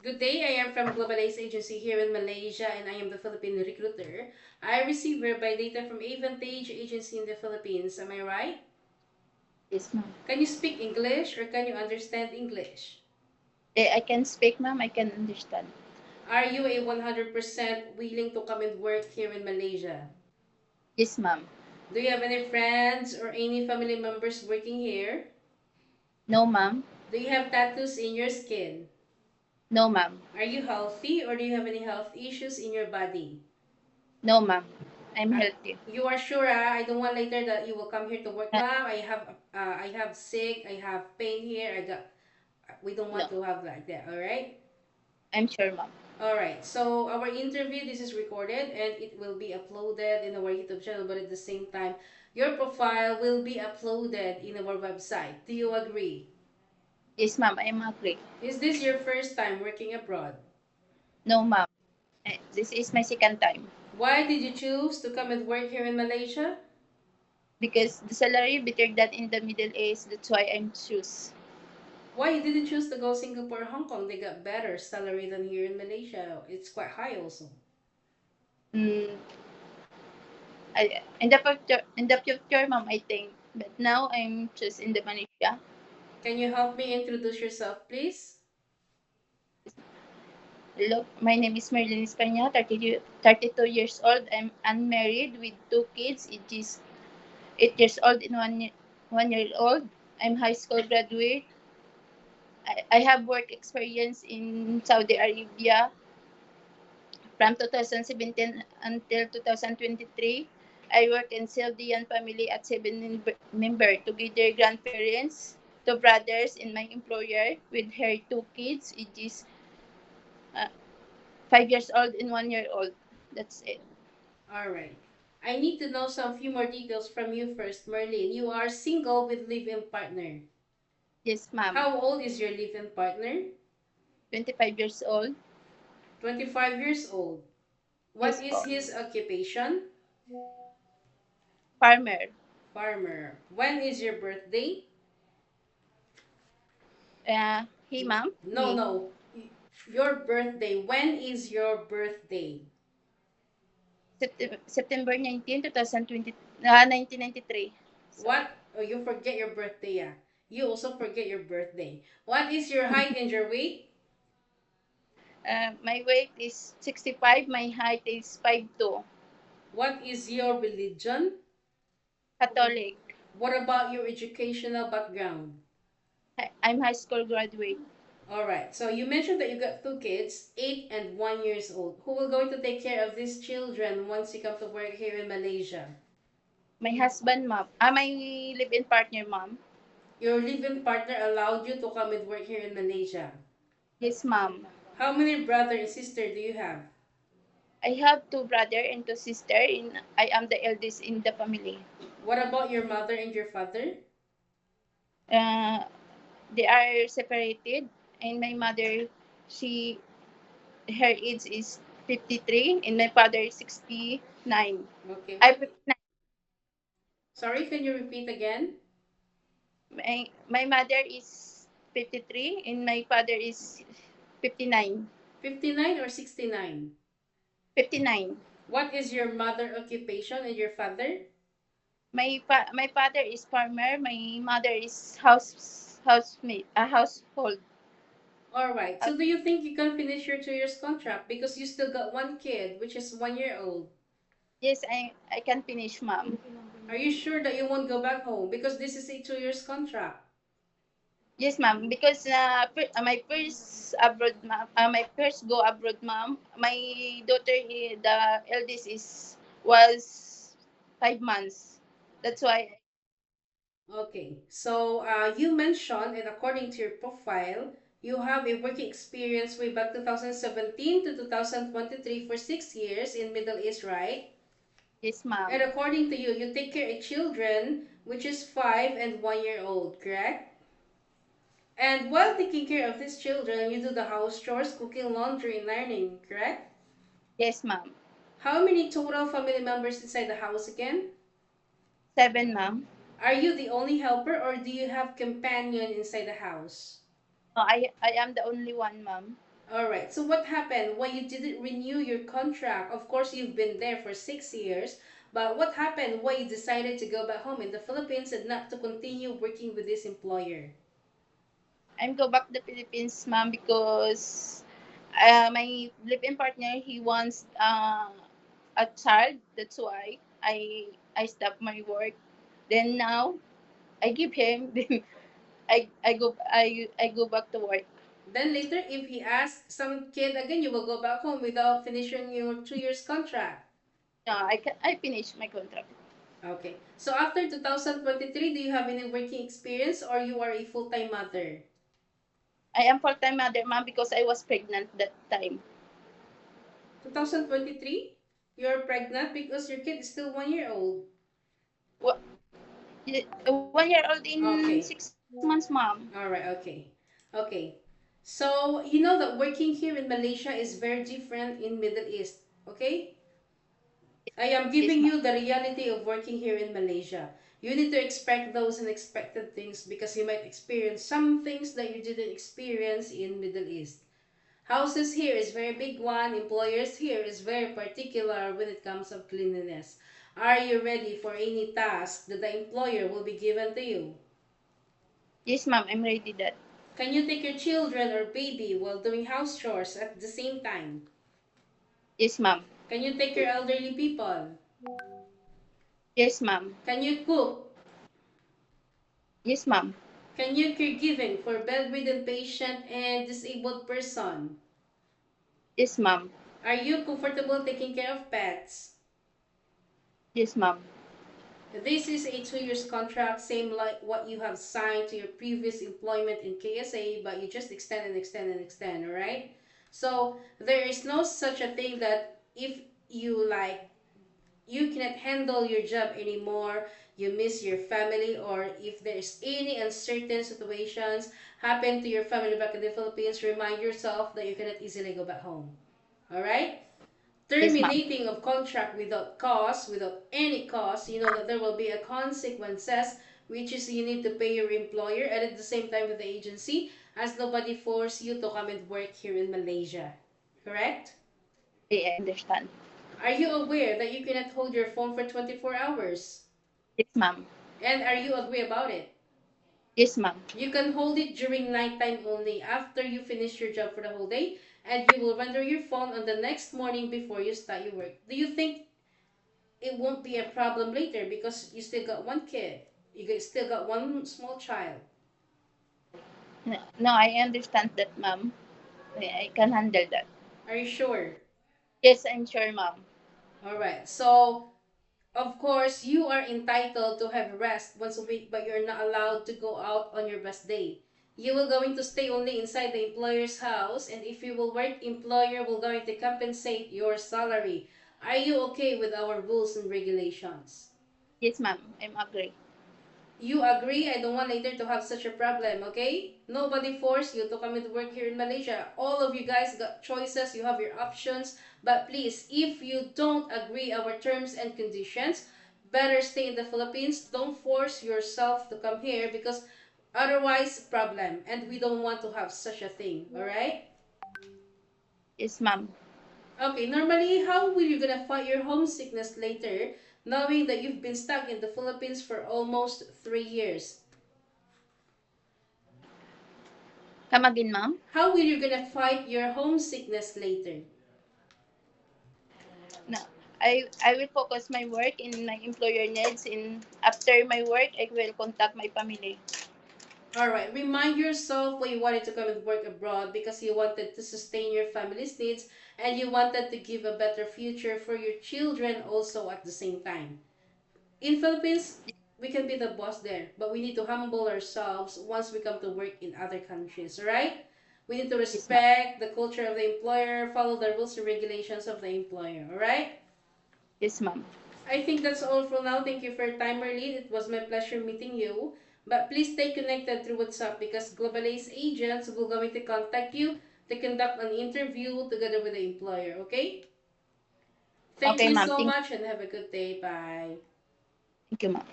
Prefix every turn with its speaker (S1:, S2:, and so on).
S1: Good day, I am from Global Ace Agency here in Malaysia and I am the Philippine recruiter. I receive verify data from Avantage Agency in the Philippines. Am I right?
S2: Yes, ma'am.
S1: Can you speak English or can you understand English?
S2: I can speak, ma'am. I can understand.
S1: Are you a 100% willing to come and work here in Malaysia?
S2: Yes, ma'am.
S1: Do you have any friends or any family members working here?
S2: No, ma'am.
S1: Do you have tattoos in your skin?
S2: No, ma'am.
S1: Are you healthy or do you have any health issues in your body?
S2: No, ma'am. I'm
S1: Uh,
S2: healthy.
S1: you are sure, I don't want later that you will come here to work,
S2: Uh,
S1: ma'am. I have sick, I have pain here. We don't
S2: no,
S1: want to have like that. All right.
S2: I'm sure, ma'am.
S1: All right. So our interview, this is recorded and it will be uploaded in our YouTube channel. But at the same time, your profile will be uploaded in our website. Do you agree?
S2: Yes, ma'am. I'm agree.
S1: Is this your first time working abroad?
S2: No, ma'am. This is my second time
S1: Why did you choose to come and work here in Malaysia?
S2: because the salary better than in the Middle East. That's why I'm choose.
S1: Why did you choose to go Singapore or Hong Kong? They got better salary than here in Malaysia. It's quite high also.
S2: Mm, in the future, ma'am, I think. But now I'm just in the Malaysia.
S1: Can you help me introduce yourself, please?
S2: Hello, my name is Merlin Espana, 32 years old. I'm unmarried with two kids. It is 8 years old and 1 year old. I'm high school graduate. I have work experience in Saudi Arabia from 2017 until 2023. I work in Saldian family at seven member together grandparents, two brothers, and my employer with her two kids. It is uh, 5 years old and 1 year old. That's it.
S1: All right. I need to know some few more details from you first, Merlin. You are single with live-in partner.
S2: Yes, ma'am.
S1: How old is your live-in partner?
S2: 25 years old.
S1: 25 years old. What
S2: Yes
S1: is
S2: po.
S1: his occupation?
S2: Farmer.
S1: Farmer. When is your birthday?
S2: He, ma'am.
S1: No,
S2: Me.
S1: no. Your birthday. When is your birthday?
S2: September 19, 2020, 1993. Sorry.
S1: What? Oh, you forget your birthday, yeah. You also forget your birthday. What is your height and your weight?
S2: My weight is 65. My height is 5'2".
S1: What is your religion?
S2: Catholic.
S1: What about your educational background?
S2: I'm high school graduate.
S1: All right. So you mentioned that you got two kids, 8 and 1 years old. Who will going to take care of these children once you come to work here in Malaysia?
S2: My husband, ma'am. My live-in partner, ma'am.
S1: Your live-in partner allowed you to come and work here in Malaysia.
S2: Yes, ma'am.
S1: How many brother and sister do you have?
S2: I have two brother and two sister. And I am the eldest in the family.
S1: What about your mother and your father?
S2: Uh, they are separated. And my mother, she her age is 53 and my father is 69.
S1: Okay.
S2: I
S1: What? Sorry, can you repeat again?
S2: my mother is 53 and my father is 59.
S1: 59 or 69?
S2: 59.
S1: What is your mother occupation and your father?
S2: My father is farmer, my mother is housemaid, a household.
S1: All right.
S2: Uh,
S1: So do you think you can finish your 2 years contract because you still got one kid, which is 1 year old?
S2: yes, I can finish, ma'am.
S1: Are you sure that you won't go back home because this is a 2 years contract?
S2: Yes, ma'am. Because my first abroad, ma'am. My first go abroad, ma'am. My daughter, the eldest was 5 months. That's why.
S1: Okay. So you mentioned, and according to your profile, you have a working experience way back 2017 to 2023 for 6 years in Middle East, right?
S2: Yes,
S1: And
S2: ma'am.
S1: according to you, you take care of children, which is 5 and 1 year old, correct? And while taking care of these children, you do the house chores, cooking, laundry, and ironing, correct?
S2: Yes, ma'am.
S1: How many total family members inside the house again?
S2: 7, ma'am.
S1: Are you the only helper or do you have companion inside the house?
S2: I am the only one, ma'am.
S1: All right. So what happened? Why you didn't renew your contract? Of course, you've been there for 6 years, but what happened? Why you decided to go back home in the Philippines and not to continue working with this employer?
S2: I'm go back to the Philippines, ma'am, because my live-in partner, he wants a child. That's why I stopped my work. Then now I give him. Then I go back to work.
S1: Then later, if he asks some kid again, you will go back home without finishing your 2 years contract.
S2: No, I finish my contract.
S1: Okay. So after 2023, do you have any working experience or you are a full-time mother?
S2: I am full-time mother, ma'am, because I was pregnant that time.
S1: 2023? You're pregnant because your kid is still 1 year old.
S2: Wa- 1 year old in
S1: Okay.
S2: 6 months, ma'am.
S1: All right. Okay. Okay. So you know that working here in Malaysia is very different in Middle East. Okay. I am
S2: Yes,
S1: giving
S2: ma'am.
S1: you the reality of working here in Malaysia. You need to expect those unexpected things because you might experience some things that you didn't experience in Middle East. Houses here is very big one. Employers here is very particular when it comes of cleanliness. Are you ready for any task that the employer will be given to you?
S2: Yes, ma'am. I'm ready that.
S1: Can you take your children or baby while doing house chores at the same time?
S2: Yes, ma'am.
S1: Can you take your elderly people?
S2: Yes, ma'am.
S1: Can you cook?
S2: Yes, ma'am.
S1: Can you caregiving for bedridden patient and disabled person?
S2: Yes, ma'am.
S1: Are you comfortable taking care of pets?
S2: Yes, ma'am.
S1: This is a 2 years contract, same like what you have signed to your previous employment in KSA, but you just extend and extend and extend, alright? So there is no such a thing that if you like you cannot handle your job anymore, you miss your family, or if there's any uncertain situations happen to your family back in the Philippines, remind yourself that you cannot easily go back home. Alright?
S2: Yes, ma'am.
S1: Terminating of contract without cause, without any cause, you know that there will be a consequences, which is you need to pay your employer and at the same time with the agency, as nobody force you to come and work here in Malaysia. Correct?
S2: I understand.
S1: Are you aware that you cannot hold your phone for 24 hours?
S2: Yes, ma'am.
S1: And are you agree about it?
S2: Yes, ma'am.
S1: You can hold it during nighttime only after you finish your job for the whole day, and you will render your phone on the next morning before you start your work. Do you think it won't be a problem later because you still got one kid? Still got one small child.
S2: No, no, I understand that, ma'am. I can handle that.
S1: Are you sure?
S2: Yes, I'm sure, ma'am.
S1: All right. So of course, you are entitled to have rest once a week, but you're not allowed to go out on your best day. You will going to stay only inside the employer's house, and if you will work, employer will going to compensate your salary. Are you okay with our rules and regulations?
S2: Yes, ma'am. I'm agree.
S1: You agree? I don't want later to have such a problem, okay? Nobody forced you to come and work here in Malaysia. All of you guys got choices, you have your options. But please, if you don't agree our terms and conditions, better stay in the Philippines. Don't force yourself to come here because otherwise problem. And we don't want to have such a thing, alright?
S2: Yes, ma'am.
S1: Okay, normally, how will you gonna fight your homesickness later, knowing that you've been stuck in the Philippines for almost 3 years?
S2: Come again, ma'am.
S1: How will you gonna fight your homesickness later?
S2: No, I will focus my work in my employer needs. In after my work, I will contact my family.
S1: Alright, remind yourself why you wanted to come and work abroad because you wanted to sustain your family's needs and you wanted to give a better future for your children also at the same time. In Philippines, we can be the boss there, but we need to humble ourselves once we come to work in other countries, alright? We need to
S2: Yes, ma'am.
S1: respect the culture of the employer, follow the rules and regulations of the employer, alright?
S2: Yes, ma'am.
S1: I think that's all for now. Thank you for your time, Marlene. It was my pleasure meeting you. But please stay connected through WhatsApp because Globalace agents will going to contact you to conduct an interview together with the employer. Okay? Thank
S2: Okay,
S1: you
S2: ma'am.
S1: so much and have a good day. Bye.
S2: Thank you, ma'am.